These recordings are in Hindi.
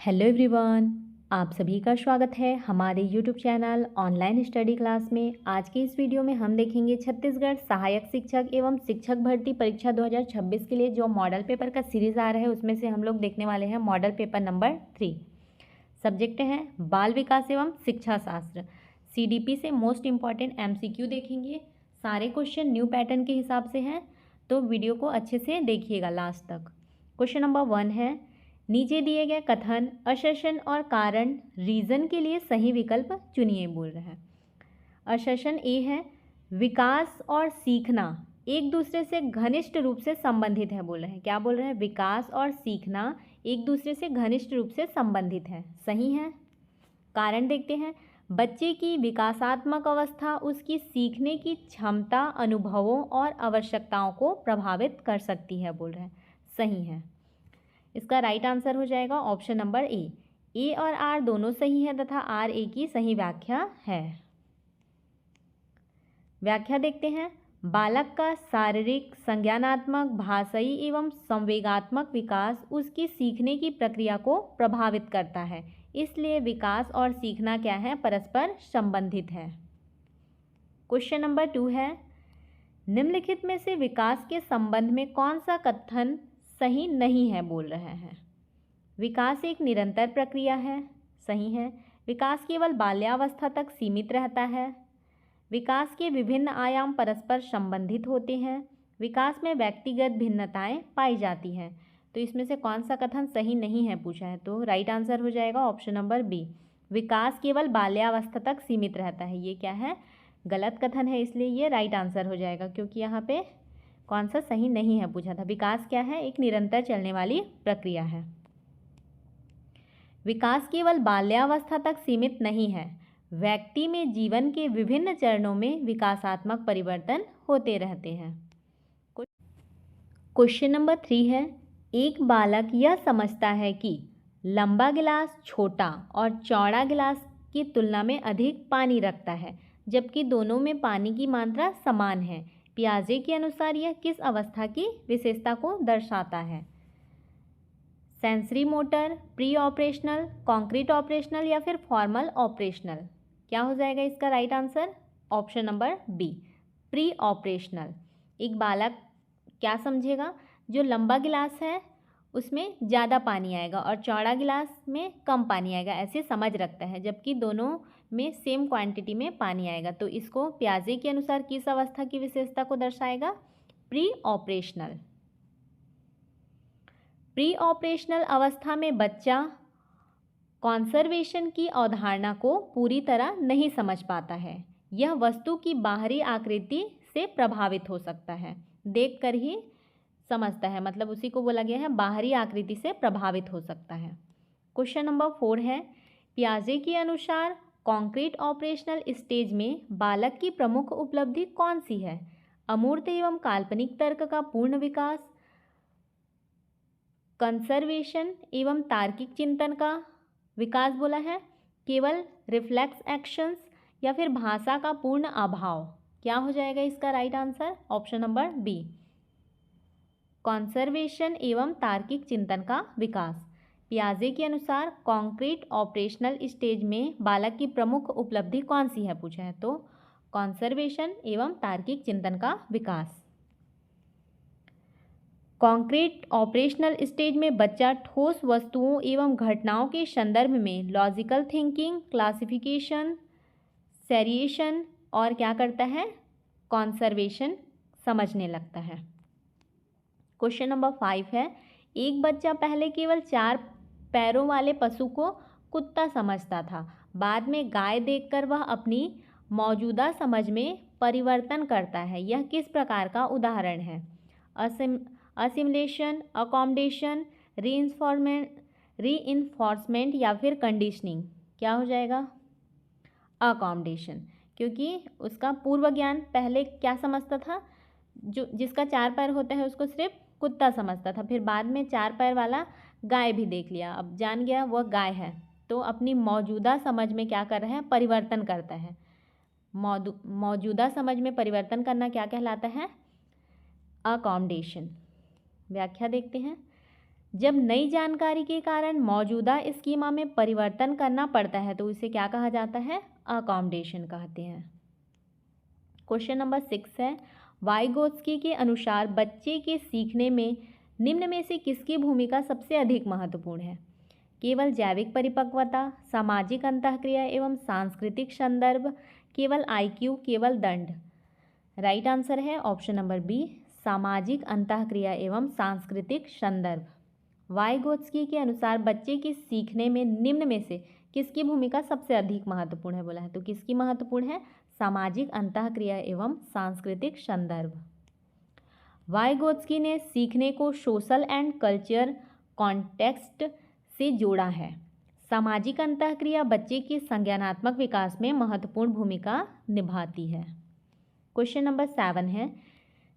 हेलो एवरीवन, आप सभी का स्वागत है हमारे YouTube channel online study class में। आज की इस वीडियो में हम देखेंगे छत्तीसगढ़ सहायक शिक्षक एवं शिक्षक भर्ती परीक्षा 2026 के लिए जो मॉडल पेपर का सीरीज़ आ रहा है उसमें से हम लोग देखने वाले हैं मॉडल पेपर नंबर 3। सब्जेक्ट है बाल विकास एवं शिक्षा शास्त्र। CDP से मोस्ट इम्पॉर्टेंट MCQ देखेंगे। सारे क्वेश्चन न्यू पैटर्न के हिसाब से हैं, तो वीडियो को अच्छे से देखिएगा लास्ट तक। क्वेश्चन नंबर 1 है, नीचे दिए गए कथन असर्शन और कारण रीजन के लिए सही विकल्प चुनिए बोल रहा है। असर्शन ए है, विकास और सीखना एक दूसरे से घनिष्ठ रूप से संबंधित है बोल रहे हैं। क्या बोल रहे हैं? विकास और सीखना एक दूसरे से घनिष्ठ रूप से संबंधित है, सही है। कारण देखते हैं, बच्चे की विकासात्मक अवस्था उसकी सीखने की क्षमता, अनुभवों और आवश्यकताओं को प्रभावित कर सकती है बोल रहे हैं, सही है। इसका राइट आंसर हो जाएगा ऑप्शन नंबर ए और आर दोनों सही है तथा आर ए की सही व्याख्या है। व्याख्या देखते हैं, बालक का शारीरिक, संज्ञानात्मक, भाषाई एवं संवेगात्मक विकास उसकी सीखने की प्रक्रिया को प्रभावित करता है, इसलिए विकास और सीखना क्या है? परस्पर संबंधित है। क्वेश्चन नंबर 2 है, निम्नलिखित में से विकास के संबंध में कौन सा कथन सही नहीं है बोल रहे हैं। विकास एक निरंतर प्रक्रिया है, सही है। विकास केवल बाल्यावस्था तक सीमित रहता है। विकास के विभिन्न आयाम परस्पर संबंधित होते हैं। विकास में व्यक्तिगत भिन्नताएं पाई जाती हैं। तो इसमें से कौन सा कथन सही नहीं है पूछा है, तो राइट आंसर हो जाएगा ऑप्शन नंबर बी, विकास केवल बाल्यावस्था तक सीमित रहता है। ये क्या है? गलत कथन है, इसलिए ये राइट आंसर हो जाएगा, क्योंकि यहाँ पे कौन सा सही नहीं है पूछा था। विकास क्या है? एक निरंतर चलने वाली प्रक्रिया है। विकास केवल बाल्यावस्था तक सीमित नहीं है, व्यक्ति में जीवन के विभिन्न चरणों में विकासात्मक परिवर्तन होते रहते हैं। क्वेश्चन नंबर 3 है, एक बालक यह समझता है कि लंबा गिलास छोटा और चौड़ा गिलास की तुलना में अधिक पानी रखता है, जबकि दोनों में पानी की मात्रा समान है। पियाजे के अनुसार यह किस अवस्था की विशेषता को दर्शाता है? Sensory motor, pre operational, concrete operational या फिर फॉर्मल ऑपरेशनल? क्या हो जाएगा इसका right answer? Option number B, pre operational. एक बालक क्या समझेगा? जो लंबा गिलास है उसमें ज़्यादा पानी आएगा और चौड़ा गिलास में कम पानी आएगा, ऐसे समझ रखता है, जबकि दोनों में सेम क्वांटिटी में पानी आएगा। तो इसको पियाजे के अनुसार किस अवस्था की विशेषता को दर्शाएगा? Pre operational. प्री ऑपरेशनल अवस्था में बच्चा कॉन्जर्वेशन की अवधारणा को पूरी तरह नहीं समझ पाता है। यह वस्तु की बाहरी आकृति से प्रभावित हो सकता है, देखकर ही समझता है, मतलब उसी को बोला गया है बाहरी आकृति से प्रभावित हो सकता है। क्वेश्चन नंबर 4 है, पियाजे के अनुसार कॉन्क्रीट ऑपरेशनल स्टेज में बालक की प्रमुख उपलब्धि कौन सी है? अमूर्त एवं काल्पनिक तर्क का पूर्ण विकास, कंसर्वेशन एवं तार्किक चिंतन का विकास बोला है, केवल रिफ्लेक्स एक्शंस या फिर भाषा का पूर्ण अभाव? क्या हो जाएगा इसका right answer? Option number B, conservation एवं तार्किक चिंतन का विकास। पियाजे के अनुसार कॉन्क्रीट ऑपरेशनल स्टेज में बालक की प्रमुख उपलब्धि कौन सी है पूछा है, तो कंसर्वेशन एवं तार्किक चिंतन का विकास। कॉन्क्रीट ऑपरेशनल स्टेज में बच्चा ठोस वस्तुओं एवं घटनाओं के संदर्भ में लॉजिकल थिंकिंग, क्लासिफिकेशन, सेरिएशन और क्या करता है? कॉन्सर्वेशन समझने लगता है। क्वेश्चन नंबर 5 है, एक बच्चा पहले केवल 4 पैरों वाले पशु को कुत्ता समझता था, बाद में गाय देखकर वह अपनी मौजूदा समझ में परिवर्तन करता है। यह किस प्रकार का उदाहरण है? असिमुलेशन, अकोमोडेशन, रीइंफोर्समेंट या फिर कंडीशनिंग? क्या हो जाएगा? अकोमोडेशन, क्योंकि उसका पूर्व ज्ञान पहले क्या समझता था? जो जिसका 4 पैर होता है उसको सिर्फ कुत्ता समझता था, फिर बाद में 4 पैर वाला गाय भी देख लिया, अब जान गया वह गाय है, तो अपनी मौजूदा समझ में क्या कर रहे हैं? परिवर्तन करता है। मौजूदा समझ में परिवर्तन करना क्या कहलाता है? अकोमोडेशन। व्याख्या देखते हैं, जब नई जानकारी के कारण मौजूदा स्कीमा में परिवर्तन करना पड़ता है तो इसे क्या कहा जाता है? अकोमोडेशन कहते हैं। क्वेश्चन नंबर 6 है, वाइगोत्स्की के अनुसार बच्चे के सीखने में निम्न में से किसकी भूमिका सबसे अधिक महत्वपूर्ण है? केवल जैविक परिपक्वता, सामाजिक अंतःक्रिया एवं सांस्कृतिक संदर्भ, केवल IQ, केवल दंड। राइट आंसर है ऑप्शन नंबर बी, सामाजिक अंतःक्रिया एवं सांस्कृतिक संदर्भ। वाइगोत्स्की के अनुसार बच्चे के सीखने में निम्न में से किसकी भूमिका सबसे अधिक महत्वपूर्ण है बोला है, तो किसकी महत्वपूर्ण है? सामाजिक अंतःक्रिया एवं सांस्कृतिक संदर्भ। वाइगोत्स्की ने सीखने को सोशल एंड कल्चर कॉन्टेक्स्ट से जोड़ा है। सामाजिक अंतःक्रिया बच्चे के संज्ञानात्मक विकास में महत्वपूर्ण भूमिका निभाती है। क्वेश्चन नंबर 7 है,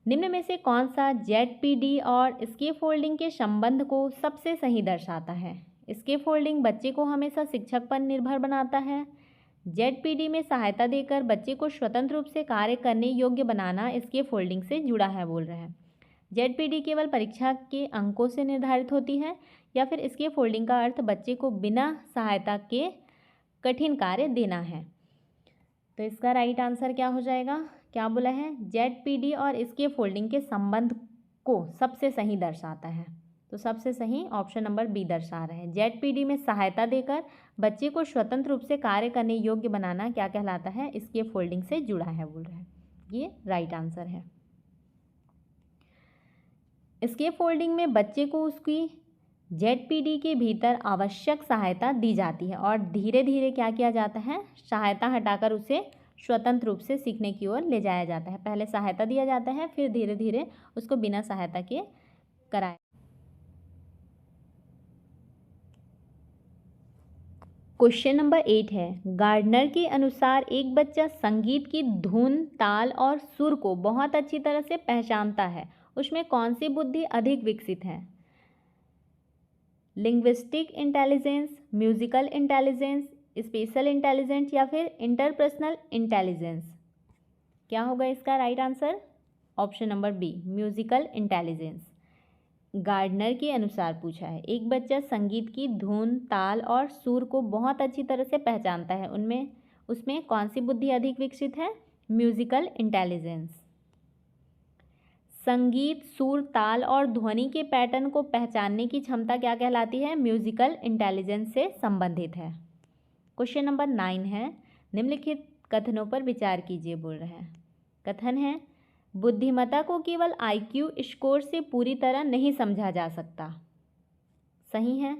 निम्न में से कौन सा ZPD और स्कैफोल्डिंग के संबंध को सबसे सही दर्शाता है? स्कैफोल्डिंग बच्चे को हमेशा शिक्षक पर निर्भर बनाता है। ZPD में सहायता देकर बच्चे को स्वतंत्र रूप से कार्य करने योग्य बनाना स्कैफोल्डिंग से जुड़ा है बोल रहे हैं। ZPD केवल परीक्षा के अंकों से निर्धारित होती है या फिर स्कैफोल्डिंग का अर्थ बच्चे को बिना सहायता के कठिन कार्य देना है? तो इसका राइट आंसर क्या हो जाएगा? क्या बोला है? ZPD और स्कैफोल्डिंग के संबंध को सबसे सही दर्शाता है, तो सबसे सही ऑप्शन नंबर बी दर्शा रहे हैं। ZPD में सहायता देकर बच्चे को स्वतंत्र रूप से कार्य करने योग्य बनाना क्या कहलाता है? स्कैफोल्डिंग से जुड़ा है बोल रहे हैं, ये राइट आंसर है। स्कैफोल्डिंग में बच्चे को उसकी ZPD के भीतर आवश्यक सहायता दी जाती है और धीरे धीरे क्या किया जाता है? सहायता हटाकर उसे स्वतंत्र रूप से सीखने की ओर ले जाया जाता है। पहले सहायता दिया जाता है, फिर धीरे धीरे उसको बिना सहायता के कराया। क्वेश्चन नंबर 8 है, गार्डनर के अनुसार एक बच्चा संगीत की धुन, ताल और सुर को बहुत अच्छी तरह से पहचानता है, उसमें कौन सी बुद्धि अधिक विकसित है? Linguistic intelligence, musical intelligence, spatial intelligence या फिर इंटरपर्सनल इंटेलिजेंस? क्या होगा इसका right answer? Option number B, musical intelligence. Gardner के अनुसार पूछा है, एक बच्चा संगीत की धुन, ताल और सुर को बहुत अच्छी तरह से पहचानता है, उसमें कौन सी बुद्धि अधिक विकसित है? Musical intelligence. संगीत, सुर, ताल और ध्वनि के पैटर्न को पहचानने की क्षमता क्या कहलाती है? म्यूजिकल इंटेलिजेंस से संबंधित है। क्वेश्चन नंबर 9 है, निम्नलिखित कथनों पर विचार कीजिए बोल रहे हैं। कथन है, बुद्धिमत्ता को केवल IQ स्कोर से पूरी तरह नहीं समझा जा सकता। सही है।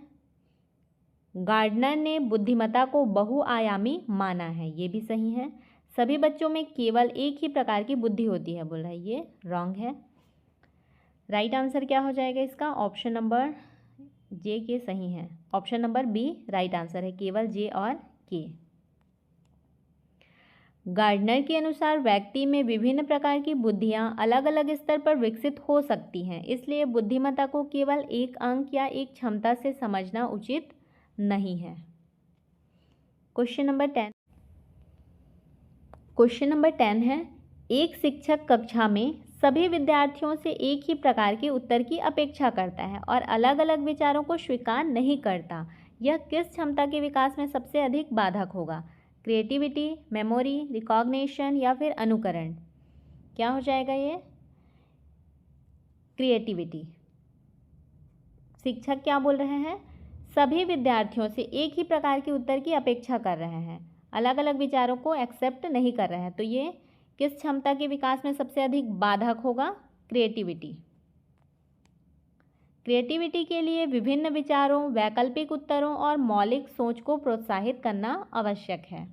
गार्डनर ने बुद्धिमत्ता को बहुआयामी माना है, ये भी सही है। सभी बच्चों में केवल एक ही प्रकार की बुद्धि होती है बोल रहा है, ये रॉन्ग है। राइट आंसर क्या हो जाएगा इसका? ऑप्शन नंबर जे के सही है। Option number B right answer है, केवल जे और के। गार्डनर के अनुसार व्यक्ति में विभिन्न प्रकार की बुद्धियां अलग अलग स्तर पर विकसित हो सकती हैं, इसलिए बुद्धिमत्ता को केवल एक अंक या एक क्षमता से समझना उचित नहीं है। क्वेश्चन नंबर 10 है, एक शिक्षक कक्षा में सभी विद्यार्थियों से एक ही प्रकार के उत्तर की अपेक्षा करता है और अलग अलग विचारों को स्वीकार नहीं करता। यह किस क्षमता के विकास में सबसे अधिक बाधक होगा? क्रिएटिविटी, मेमोरी, रिकॉग्निशन या फिर अनुकरण? क्या हो जाएगा ये? क्रिएटिविटी। शिक्षक क्या बोल रहे हैं? सभी विद्यार्थियों से एक ही प्रकार के उत्तर की अपेक्षा कर रहे हैं, अलग अलग विचारों को एक्सेप्ट नहीं कर रहे हैं, तो ये किस क्षमता के विकास में सबसे अधिक बाधक होगा? क्रिएटिविटी। क्रिएटिविटी के लिए विभिन्न विचारों, वैकल्पिक उत्तरों और मौलिक सोच को प्रोत्साहित करना आवश्यक है।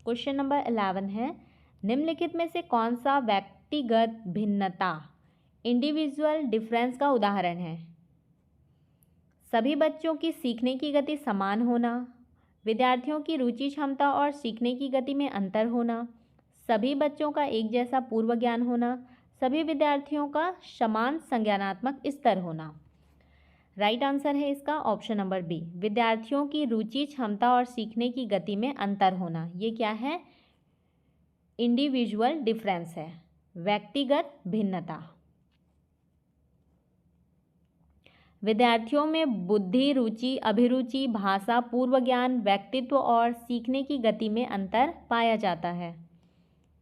क्वेश्चन नंबर 11 है, निम्नलिखित में से कौन सा व्यक्तिगत भिन्नता, इंडिविजुअल डिफरेंस का उदाहरण है? सभी बच्चों की सीखने की गति समान होना, विद्यार्थियों की रुचि, क्षमता और सीखने की गति में अंतर होना, सभी बच्चों का एक जैसा पूर्व ज्ञान होना, सभी विद्यार्थियों का समान संज्ञानात्मक स्तर होना। राइट आंसर है इसका ऑप्शन नंबर बी, विद्यार्थियों की रुचि, क्षमता और सीखने की गति में अंतर होना। ये क्या है? इंडिविजुअल डिफरेंस है, व्यक्तिगत भिन्नता। विद्यार्थियों में बुद्धि, रुचि, अभिरुचि, भाषा, पूर्व ज्ञान, व्यक्तित्व और सीखने की गति में अंतर पाया जाता है।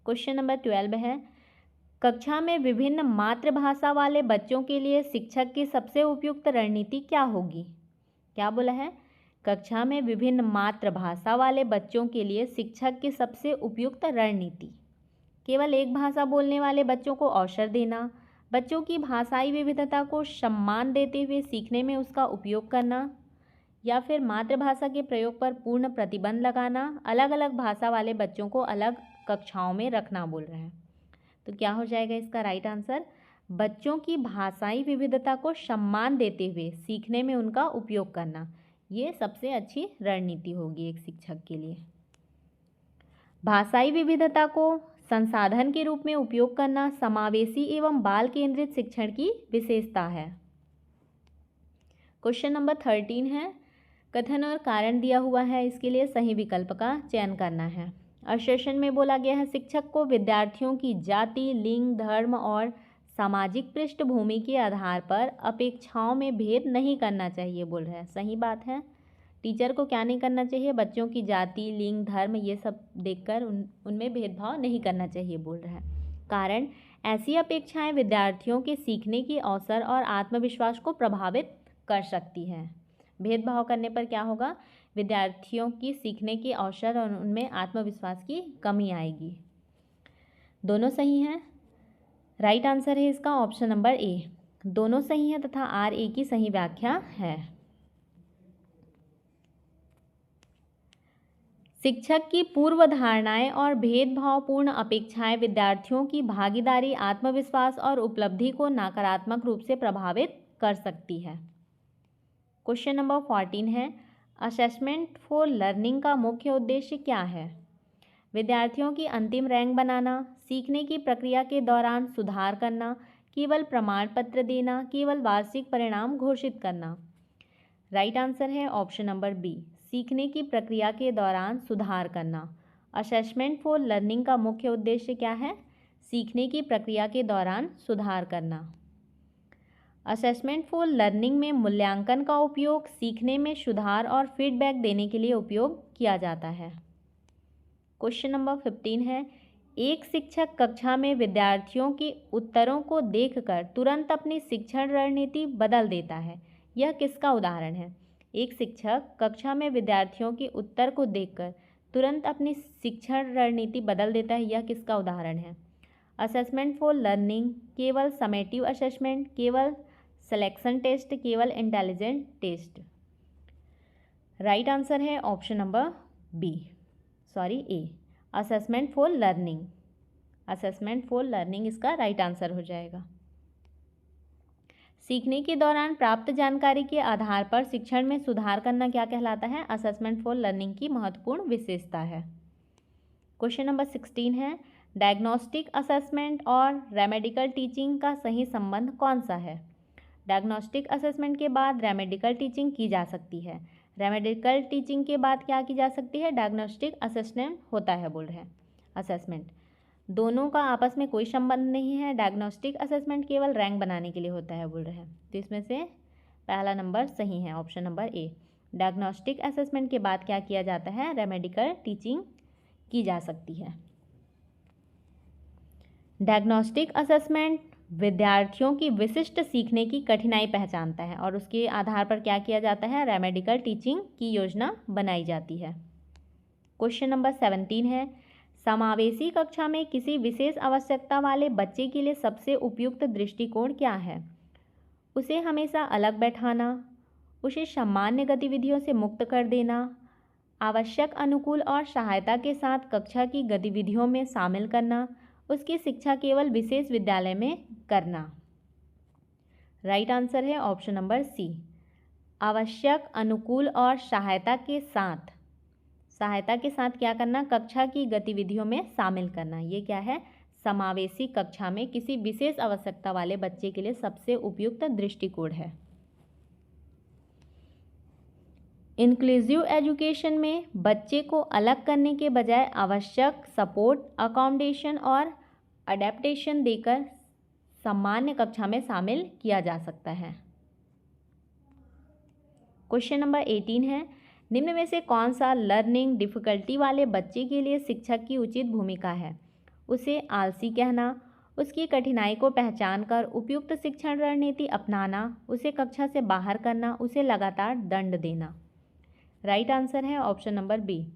क्वेश्चन नंबर 12 है, कक्षा में विभिन्न मातृभाषा वाले बच्चों के लिए शिक्षक की सबसे उपयुक्त रणनीति क्या होगी? क्या बोला है? कक्षा में विभिन्न मातृभाषा वाले बच्चों के लिए शिक्षक की सबसे उपयुक्त रणनीति। केवल एक भाषा बोलने वाले बच्चों को अवसर देना, बच्चों की भाषाई विविधता को सम्मान देते हुए सीखने में उसका उपयोग करना, या फिर मातृभाषा के प्रयोग पर पूर्ण प्रतिबंध लगाना, अलग अलग भाषा वाले बच्चों को अलग कक्षाओं में रखना बोल रहे हैं। तो क्या हो जाएगा इसका राइट आंसर? बच्चों की भाषाई विविधता को सम्मान देते हुए सीखने में उनका उपयोग करना, ये सबसे अच्छी रणनीति होगी एक शिक्षक के लिए। भाषाई विविधता को संसाधन के रूप में उपयोग करना समावेशी एवं बाल केंद्रित शिक्षण की विशेषता है। क्वेश्चन नंबर 13 है, कथन और कारण दिया हुआ है, इसके लिए सही विकल्प का चयन करना है। असर्शन में बोला गया है, शिक्षक को विद्यार्थियों की जाति, लिंग, धर्म और सामाजिक पृष्ठभूमि के आधार पर अपेक्षाओं में भेद नहीं करना चाहिए बोल रहा है। सही बात है। टीचर को क्या नहीं करना चाहिए? बच्चों की जाति, लिंग, धर्म ये सब देखकर उनमें भेदभाव नहीं करना चाहिए बोल रहा है। कारण, ऐसी अपेक्षाएं विद्यार्थियों के सीखने के अवसर और आत्मविश्वास को प्रभावित कर सकती हैं। भेदभाव करने पर क्या होगा? विद्यार्थियों की सीखने के अवसर और उनमें आत्मविश्वास की कमी आएगी। दोनों सही हैं। राइट आंसर है इसका ऑप्शन नंबर ए, दोनों सही है तथा आर ए की सही व्याख्या है। शिक्षक की पूर्व धारणाएं और भेदभावपूर्ण अपेक्षाएं विद्यार्थियों की भागीदारी, आत्मविश्वास और उपलब्धि को नकारात्मक रूप से प्रभावित कर सकती है। क्वेश्चन नंबर 14 है, असेसमेंट फॉर लर्निंग का मुख्य उद्देश्य क्या है? विद्यार्थियों की अंतिम रैंक बनाना, सीखने की प्रक्रिया के दौरान सुधार करना, केवल प्रमाण पत्र देना, केवल वार्षिक परिणाम घोषित करना। राइट आंसर है ऑप्शन नंबर बी, सीखने की प्रक्रिया के दौरान सुधार करना। असेसमेंट फॉर लर्निंग का मुख्य उद्देश्य क्या है? सीखने की प्रक्रिया के दौरान सुधार करना। असेसमेंट फॉर लर्निंग में मूल्यांकन का उपयोग सीखने में सुधार और फीडबैक देने के लिए उपयोग किया जाता है। क्वेश्चन नंबर 15 है, एक शिक्षक कक्षा में विद्यार्थियों के उत्तरों को देखकर तुरंत अपनी शिक्षण रणनीति बदल देता है, यह किसका उदाहरण है? एक शिक्षक कक्षा में विद्यार्थियों के उत्तर को देखकर तुरंत अपनी शिक्षण रणनीति बदल देता है, यह किसका उदाहरण है? असेसमेंट फॉर लर्निंग, केवल समेटिव असेसमेंट, केवल सिलेक्शन टेस्ट, केवल इंटेलिजेंट टेस्ट। राइट आंसर है option number A, assessment for learning. Assessment for learning इसका राइट आंसर हो जाएगा। सीखने के दौरान प्राप्त जानकारी के आधार पर शिक्षण में सुधार करना क्या कहलाता है? असेसमेंट फॉर लर्निंग की महत्वपूर्ण विशेषता है। क्वेश्चन नंबर 16 है, डायग्नोस्टिक असेसमेंट और रेमेडिकल टीचिंग का सही संबंध कौन सा है? डायग्नोस्टिक असेसमेंट के बाद रेमेडिकल टीचिंग की जा सकती है। रेमेडिकल टीचिंग के बाद क्या की जा सकती है? डायग्नोस्टिक असेसमेंट होता है बोल रहे हैं। असेसमेंट दोनों का आपस में कोई संबंध नहीं है। डायग्नोस्टिक असेसमेंट केवल रैंक बनाने के लिए होता है बोल रहे हैं। तो इसमें से पहला नंबर सही है, option number A. Diagnostic assessment के बाद क्या किया जाता है? रेमेडिकल टीचिंग की जा सकती है। डायग्नोस्टिक असेसमेंट विद्यार्थियों की विशिष्ट सीखने की कठिनाई पहचानता है और उसके आधार पर क्या किया जाता है? रेमेडिकल टीचिंग की योजना बनाई जाती है। क्वेश्चन नंबर 17 है, समावेशी कक्षा में किसी विशेष आवश्यकता वाले बच्चे के लिए सबसे उपयुक्त दृष्टिकोण क्या है? उसे हमेशा अलग बैठाना, उसे सामान्य गतिविधियों से मुक्त कर देना, आवश्यक अनुकूल और सहायता के साथ कक्षा की गतिविधियों में शामिल करना, उसकी शिक्षा केवल विशेष विद्यालय में करना। राइट आंसर है ऑप्शन नंबर सी, आवश्यक, अनुकूल और सहायता के साथ क्या करना? कक्षा की गतिविधियों में शामिल करना। ये क्या है? समावेशी कक्षा में किसी विशेष आवश्यकता वाले बच्चे के लिए सबसे उपयुक्त दृष्टिकोण है। इंक्लूसिव एजुकेशन में बच्चे को अलग करने के बजाय आवश्यक सपोर्ट, अकोमोडेशन और अडेप्टेशन देकर सामान्य कक्षा में शामिल किया जा सकता है। क्वेश्चन नंबर 18 है, निम्न में से कौन सा लर्निंग डिफ़िकल्टी वाले बच्चे के लिए शिक्षक की उचित भूमिका है? उसे आलसी कहना, उसकी कठिनाई को पहचान कर उपयुक्त शिक्षण रणनीति अपनाना, उसे कक्षा से बाहर करना, उसे लगातार दंड देना। राइट आंसर है ऑप्शन नंबर बी,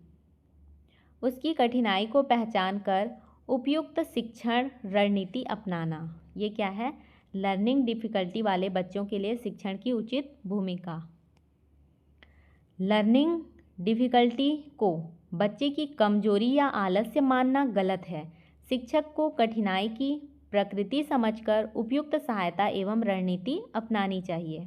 उसकी कठिनाई को पहचान कर उपयुक्त शिक्षण रणनीति अपनाना। ये क्या है? लर्निंग डिफ़िकल्टी वाले बच्चों के लिए शिक्षण की उचित भूमिका। लर्निंग डिफ़िकल्टी को बच्चे की कमजोरी या आलस्य मानना गलत है। शिक्षक को कठिनाई की प्रकृति समझकर उपयुक्त सहायता एवं रणनीति अपनानी चाहिए।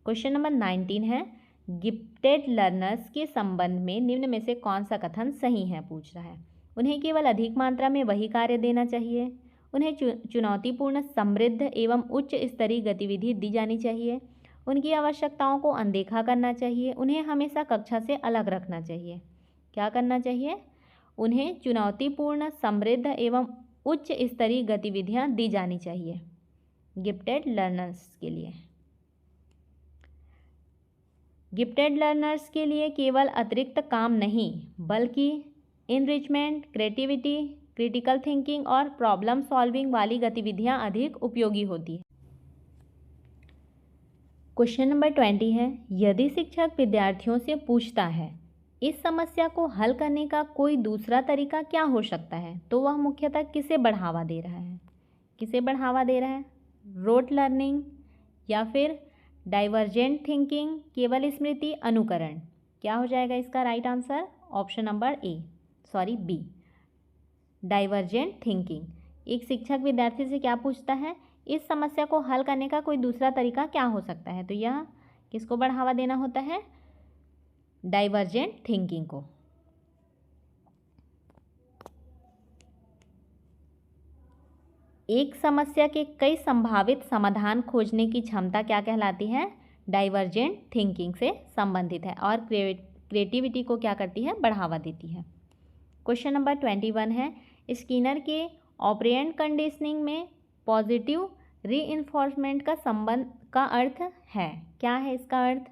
क्वेश्चन नंबर 19 है, गिफ्टेड लर्नर्स के संबंध में निम्न में से कौन सा कथन सही है? पूछ रहा है। उन्हें केवल अधिक मात्रा में वही कार्य देना चाहिए, उन्हें चुनौतीपूर्ण, समृद्ध एवं उच्च स्तरीय गतिविधि दी जानी चाहिए, उनकी आवश्यकताओं को अनदेखा करना चाहिए, उन्हें हमेशा कक्षा से अलग रखना चाहिए। क्या करना चाहिए? उन्हें चुनौतीपूर्ण, समृद्ध एवं उच्च स्तरीय गतिविधियां दी जानी चाहिए गिफ्टेड लर्नर्स के लिए। गिफ्टेड लर्नर्स के लिए केवल अतिरिक्त काम नहीं, बल्कि इनरिचमेंट, क्रिएटिविटी, क्रिटिकल थिंकिंग और प्रॉब्लम सॉल्विंग वाली गतिविधियां अधिक उपयोगी होती हैं। क्वेश्चन नंबर 20 है, यदि शिक्षक विद्यार्थियों से पूछता है इस समस्या को हल करने का कोई दूसरा तरीका क्या हो सकता है, तो वह मुख्यतः किसे बढ़ावा दे रहा है? किसे बढ़ावा दे रहा है? रोट लर्निंग या फिर डाइवर्जेंट थिंकिंग, केवल स्मृति, अनुकरण। क्या हो जाएगा इसका right answer? Option number B, divergent thinking. एक शिक्षक विद्यार्थी से क्या पूछता है? इस समस्या को हल करने का कोई दूसरा तरीका क्या हो सकता है, तो यह किसको बढ़ावा देना होता है? डाइवर्जेंट थिंकिंग को। एक समस्या के कई संभावित समाधान खोजने की क्षमता क्या कहलाती है? डाइवर्जेंट थिंकिंग से संबंधित है और क्रिएटिविटी को क्या करती है? बढ़ावा देती है। क्वेश्चन नंबर 21 है, स्किनर के ऑपरेंट कंडीशनिंग में पॉजिटिव रीइंफोर्समेंट का संबंध का अर्थ है। क्या है इसका अर्थ?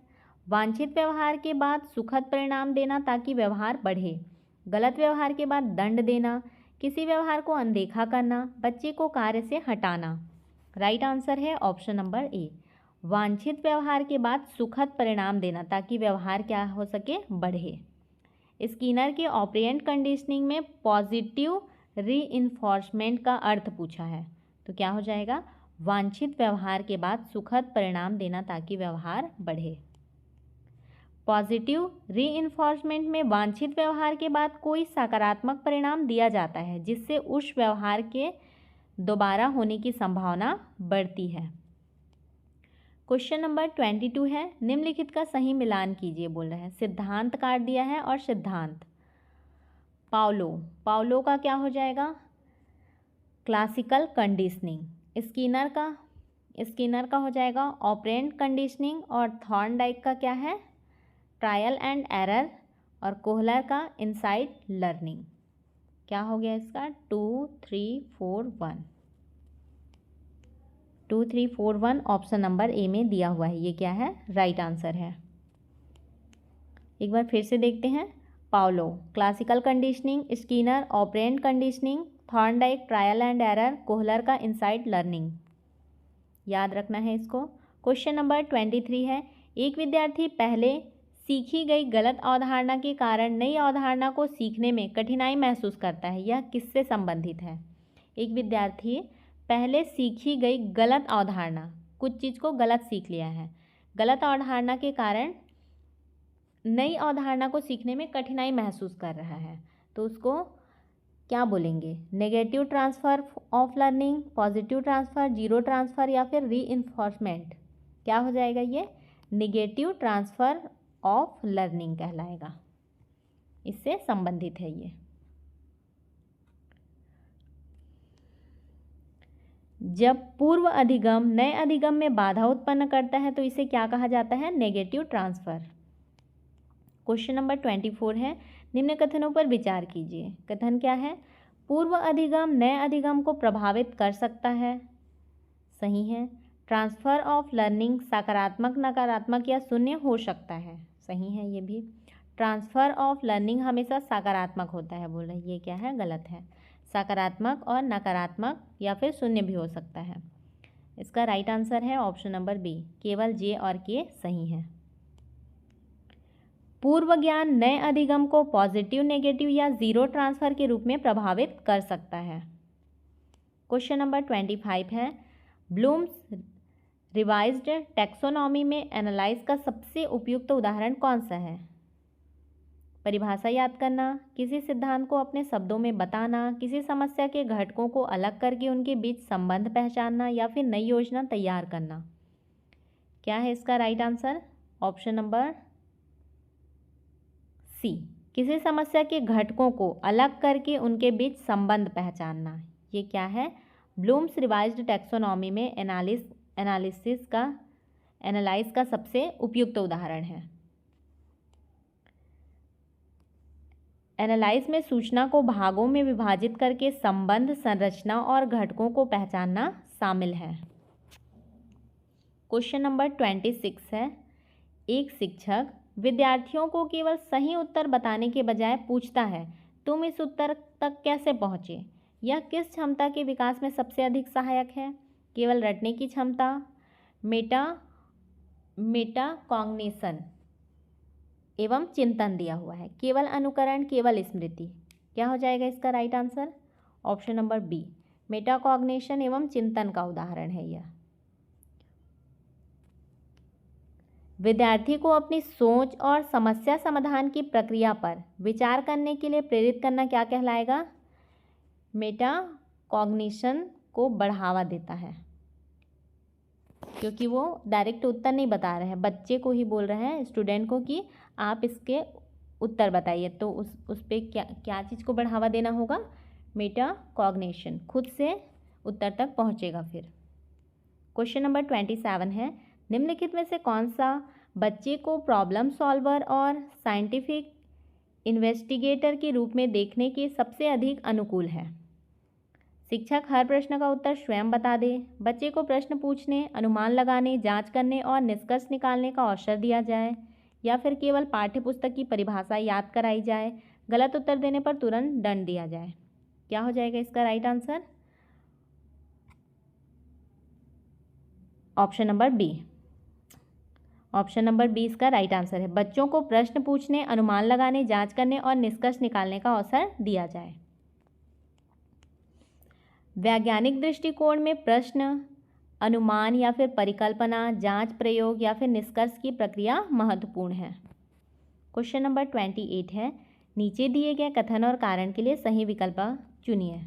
वांछित व्यवहार के बाद सुखद परिणाम देना ताकि व्यवहार बढ़े, गलत व्यवहार के बाद दंड देना, किसी व्यवहार को अनदेखा करना, बच्चे को कार्य से हटाना। राइट आंसर है ऑप्शन नंबर ए, वांछित व्यवहार के बाद सुखद परिणाम देना ताकि व्यवहार क्या हो सके? बढ़े। स्किनर के ऑपरेंट कंडीशनिंग में पॉजिटिव रीइंफोर्समेंट का अर्थ पूछा है, तो क्या हो जाएगा? वांछित व्यवहार के बाद सुखद परिणाम देना ताकि व्यवहार बढ़े। पॉजिटिव रीइंफोर्समेंट में वांछित व्यवहार के बाद कोई सकारात्मक परिणाम दिया जाता है जिससे उस व्यवहार के दोबारा होने की संभावना बढ़ती है। क्वेश्चन नंबर 22 है, निम्नलिखित का सही मिलान कीजिए बोल रहा है। सिद्धांत काट दिया है और सिद्धांत। पाउलो का क्या हो जाएगा? Classical conditioning. स्किनर का हो जाएगा ऑपरेंट कंडीशनिंग और थॉर्नडाइक का क्या है? ट्रायल एंड एरर और कोहलर का इनसाइड लर्निंग। क्या हो गया इसका? 2, 3, 4, 1। 2, 3, 4, 1 ऑप्शन नंबर ए में दिया हुआ है। ये क्या है? राइट आंसर है। एक बार फिर से देखते हैं। Paulo classical conditioning, Skinner operant conditioning, Thorndike trial and error, Kohler का इनसाइड लर्निंग। याद रखना है इसको। क्वेश्चन नंबर 23 है, एक विद्यार्थी पहले सीखी गई गलत अवधारणा के कारण नई अवधारणा को सीखने में कठिनाई महसूस करता है। यह किससे संबंधित है? एक विद्यार्थी पहले सीखी गई गलत अवधारणा, कुछ चीज़ को गलत सीख लिया है, गलत अवधारणा के कारण नई अवधारणा को सीखने में कठिनाई महसूस कर रहा है, तो उसको क्या बोलेंगे? Negative transfer of learning, positive transfer, zero transfer या फिर रीइंफोर्समेंट। क्या हो जाएगा? ये नेगेटिव ट्रांसफ़र ऑफ लर्निंग कहलाएगा, इससे संबंधित है ये। जब पूर्व अधिगम नए अधिगम में बाधा उत्पन्न करता है तो इसे क्या कहा जाता है? Negative transfer. क्वेश्चन नंबर 24 है, निम्न कथनों पर विचार कीजिए। कथन क्या है? पूर्व अधिगम नए अधिगम को प्रभावित कर सकता है, सही है। ट्रांसफ़र ऑफ लर्निंग सकारात्मक, नकारात्मक या शून्य हो सकता है। सही है ये भी। ट्रांसफ़र ऑफ लर्निंग हमेशा सकारात्मक होता है, बोल रहे ये क्या है, गलत है। सकारात्मक और नकारात्मक या फिर शून्य भी हो सकता है। इसका राइट आंसर है ऑप्शन नंबर बी, केवल जे और के सही है। पूर्व ज्ञान नए अधिगम को पॉजिटिव, नेगेटिव या जीरो ट्रांसफ़र के रूप में प्रभावित कर सकता है। क्वेश्चन नंबर 25 है, ब्लूम्स रिवाइज्ड टैक्सोनॉमी में एनालाइज का सबसे उपयुक्त उदाहरण कौन सा है? परिभाषा याद करना, किसी सिद्धांत को अपने शब्दों में बताना, किसी समस्या के घटकों को अलग करके उनके बीच संबंध पहचानना या फिर नई योजना तैयार करना। क्या है इसका right answer? Option number C, किसी समस्या के घटकों को अलग करके उनके बीच संबंध पहचानना। ये क्या है? ब्लूम्स रिवाइज्ड टैक्सोनॉमी में एनालाइज का सबसे उपयुक्त उदाहरण है। एनालाइज में सूचना को भागों में विभाजित करके संबंध, संरचना और घटकों को पहचानना शामिल है। क्वेश्चन नंबर 26 है, एक शिक्षक विद्यार्थियों को केवल सही उत्तर बताने के बजाय पूछता है, तुम इस उत्तर तक कैसे पहुँचे? यह किस क्षमता के विकास में सबसे अधिक सहायक है? केवल रटने की क्षमता, मेटाकॉग्निशन एवं चिंतन दिया हुआ है, केवल अनुकरण, केवल स्मृति। क्या हो जाएगा इसका right answer? Option number B, metacognition एवं चिंतन का उदाहरण है यह। विद्यार्थी को अपनी सोच और समस्या समाधान की प्रक्रिया पर विचार करने के लिए प्रेरित करना क्या कहलाएगा? मेटाकॉग्निशन को बढ़ावा देता है, क्योंकि वो डायरेक्ट उत्तर नहीं बता रहे हैं, बच्चे को ही बोल रहे हैं, स्टूडेंट को, कि आप इसके उत्तर बताइए। तो उस पे क्या चीज़ को बढ़ावा देना होगा? मेटाकॉग्निशन, खुद से उत्तर तक पहुँचेगा फिर। क्वेश्चन नंबर 27 है, निम्नलिखित में से कौन सा बच्चे को प्रॉब्लम सॉल्वर और साइंटिफिक इन्वेस्टिगेटर के रूप में देखने के सबसे अधिक अनुकूल है? शिक्षक हर प्रश्न का उत्तर स्वयं बता दे, बच्चे को प्रश्न पूछने, अनुमान लगाने, जांच करने और निष्कर्ष निकालने का अवसर दिया जाए, या फिर केवल पाठ्यपुस्तक की परिभाषा याद कराई जाए, गलत उत्तर देने पर तुरंत दंड दिया जाए। क्या हो जाएगा इसका right answer? Option number B. Option number B इसका राइट आंसर है। बच्चों को प्रश्न पूछने, अनुमान लगाने, जांच करने और निष्कर्ष निकालने का अवसर दिया जाए। वैज्ञानिक दृष्टिकोण में प्रश्न, अनुमान या फिर परिकल्पना, जांच, प्रयोग या फिर निष्कर्ष की प्रक्रिया महत्वपूर्ण है। क्वेश्चन नंबर 28 है, नीचे दिए गए कथन और कारण के लिए सही विकल्प चुनिए।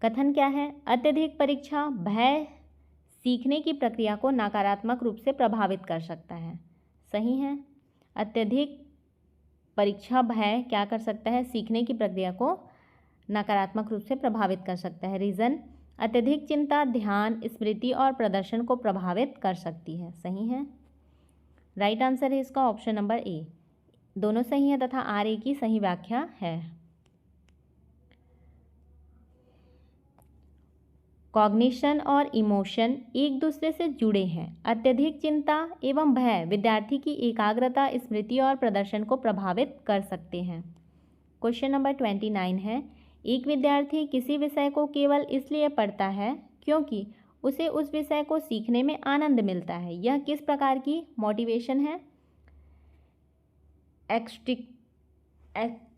कथन क्या है? अत्यधिक परीक्षा भय सीखने की प्रक्रिया को नकारात्मक रूप से प्रभावित कर सकता है। सही है। अत्यधिक परीक्षा भय क्या कर सकता है? सीखने की प्रक्रिया को नकारात्मक रूप से प्रभावित कर सकता है। रीज़न, अत्यधिक चिंता ध्यान, स्मृति और प्रदर्शन को प्रभावित कर सकती है। सही है। राइट आंसर है इसका ऑप्शन नंबर ए। दोनों सही है तथा आर ए की सही व्याख्या है। कॉग्निशन और इमोशन एक दूसरे से जुड़े हैं। अत्यधिक चिंता एवं भय विद्यार्थी की एकाग्रता, स्मृति और प्रदर्शन को प्रभावित कर सकते हैं। क्वेश्चन नंबर 29 है, एक विद्यार्थी किसी विषय को केवल इसलिए पढ़ता है क्योंकि उसे उस विषय को सीखने में आनंद मिलता है। यह किस प्रकार की मोटिवेशन है?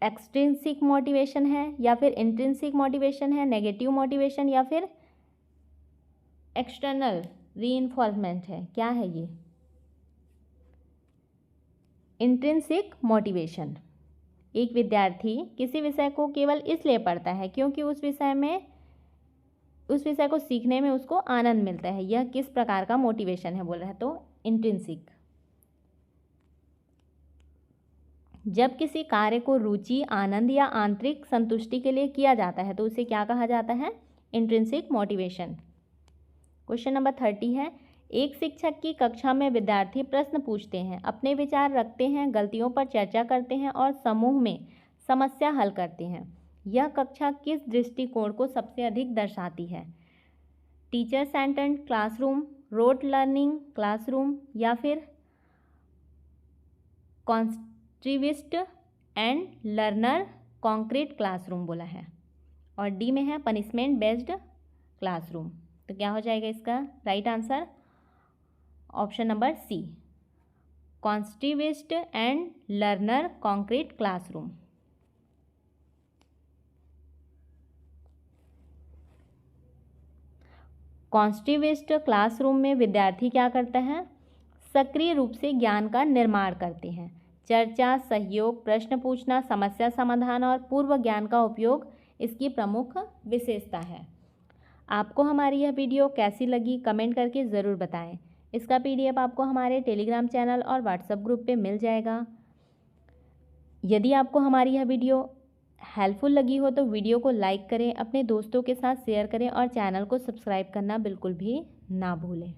एक्सट्रिंसिक मोटिवेशन है या फिर इंट्रिंसिक मोटिवेशन है, नेगेटिव मोटिवेशन या फिर एक्सटर्नल रीइंफोर्समेंट है? क्या है ये? Intrinsic motivation. एक विद्यार्थी किसी विषय को केवल इसलिए पढ़ता है क्योंकि उस विषय को सीखने में उसको आनंद मिलता है। यह किस प्रकार का मोटिवेशन है बोल रहा है? तो इंट्रिंसिक। जब किसी कार्य को रुचि, आनंद या आंतरिक संतुष्टि के लिए किया जाता है तो उसे क्या कहा जाता है? Intrinsic motivation. क्वेश्चन नंबर 30 है, एक शिक्षक की कक्षा में विद्यार्थी प्रश्न पूछते हैं, अपने विचार रखते हैं, गलतियों पर चर्चा करते हैं और समूह में समस्या हल करते हैं। यह कक्षा किस दृष्टिकोण को सबसे अधिक दर्शाती है? Teacher centred classroom, rote learning classroom या फिर कॉन्स्ट्रिविस्ट एंड लर्नर कॉन्क्रीट क्लासरूम बोला है। और डी में है पनिशमेंट बेस्ड क्लासरूम। तो क्या हो जाएगा इसका right answer? Option number C, constructivist and learner concrete classroom. Constructivist classroom में विद्यार्थी क्या करता है? सक्रिय रूप से ज्ञान का निर्माण करते हैं। चर्चा, सहयोग, प्रश्न पूछना, समस्या समाधान और पूर्व ज्ञान का उपयोग इसकी प्रमुख विशेषता है। आपको हमारी यह वीडियो कैसी लगी कमेंट करके ज़रूर बताएं। इसका PDF आपको हमारे टेलीग्राम चैनल और व्हाट्सएप ग्रुप पे मिल जाएगा। यदि आपको हमारी यह वीडियो हेल्पफुल लगी हो तो वीडियो को लाइक करें, अपने दोस्तों के साथ शेयर करें और चैनल को सब्सक्राइब करना बिल्कुल भी ना भूलें।